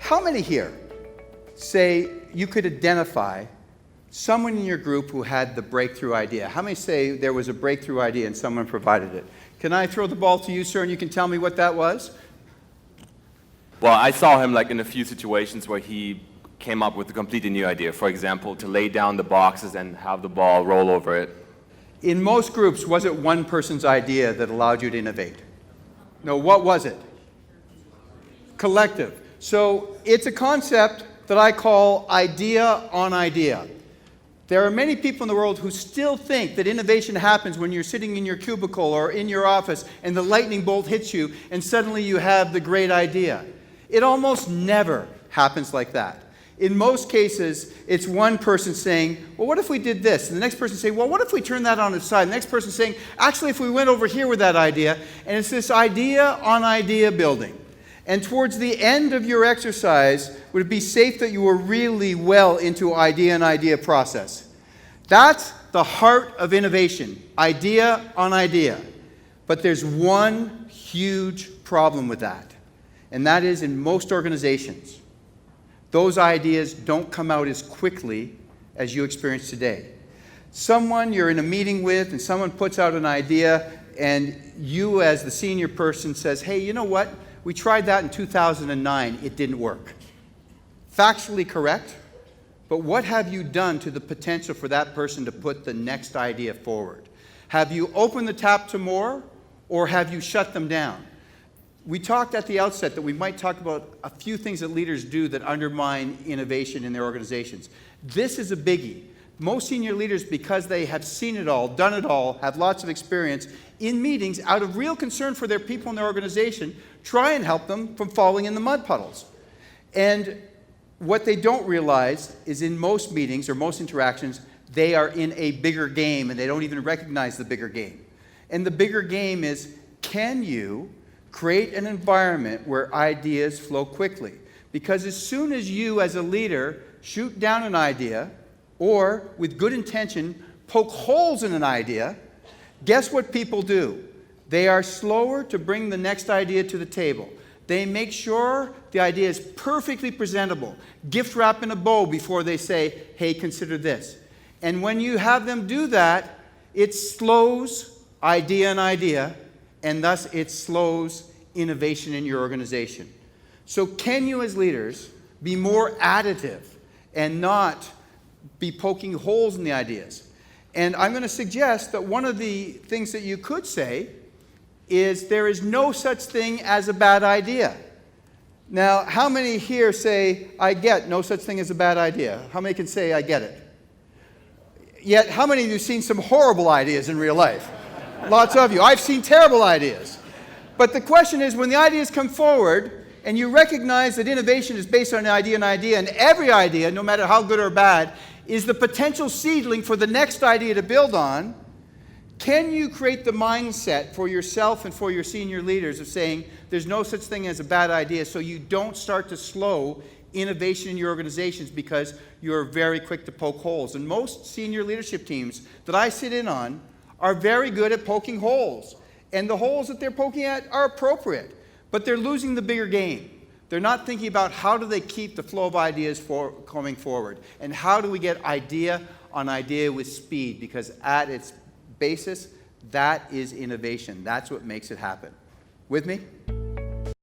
How many here say you could identify someone in your group who had the breakthrough idea? How many say there was a breakthrough idea and someone provided it? Can I throw the ball to you, sir, and you can tell me what that was? Well, I saw him like in a few situations where he came up with a completely new idea. For example, to lay down the boxes and have the ball roll over it. In most groups, was it one person's idea that allowed you to innovate? No, what was it? Collective. So it's a concept that I call idea on idea. There are many people in the world who still think that innovation happens when you're sitting in your cubicle or in your office and the lightning bolt hits you and suddenly you have the great idea. It almost never happens like that. In most cases, it's one person saying, well, what if we did this? And the next person saying, well, what if we turn that on its side? The next person saying, actually, if we went over here with that idea. And it's this idea on idea building. And towards the end of your exercise, would it be safe that you were really well into idea and idea process? That's the heart of innovation, idea on idea. But there's one huge problem with that. And that is in most organizations, those ideas don't come out as quickly as you experience today. Someone you're in a meeting with and someone puts out an idea and you as the senior person says, hey, you know what? We tried that in 2009. It didn't work. Factually correct, but what have you done to the potential for that person to put the next idea forward? Have you opened the tap to more or have you shut them down? We talked at the outset that we might talk about a few things that leaders do that undermine innovation in their organizations. This is a biggie. Most senior leaders, because they have seen it all, done it all, have lots of experience, in meetings, out of real concern for their people in their organization, try and help them from falling in the mud puddles. And what they don't realize is in most meetings or most interactions, they are in a bigger game and they don't even recognize the bigger game. And the bigger game is, can you create an environment where ideas flow quickly? Because as soon as you as a leader shoot down an idea or with good intention poke holes in an idea, guess what people do? They are slower to bring the next idea to the table. They make sure the idea is perfectly presentable, gift wrap in a bow before they say, hey, consider this. And when you have them do that, it slows idea and idea, and thus it slows innovation in your organization. So can you as leaders be more additive and not be poking holes in the ideas? And I'm going to suggest that one of the things that you could say is there is no such thing as a bad idea. Now, how many here say, I get no such thing as a bad idea? How many can say, I get it? Yet, how many of you have seen some horrible ideas in real life? Lots of you. I've seen terrible ideas. But the question is, when the ideas come forward, and you recognize that innovation is based on an idea, and every idea, no matter how good or bad, is the potential seedling for the next idea to build on, can you create the mindset for yourself and for your senior leaders of saying there's no such thing as a bad idea, so you don't start to slow innovation in your organizations because you're very quick to poke holes? And most senior leadership teams that I sit in on are very good at poking holes. And the holes that they're poking at are appropriate, but they're losing the bigger game. They're not thinking about how do they keep the flow of ideas coming forward, and how do we get idea on idea with speed, because at its basis, that is innovation. That's what makes it happen. With me?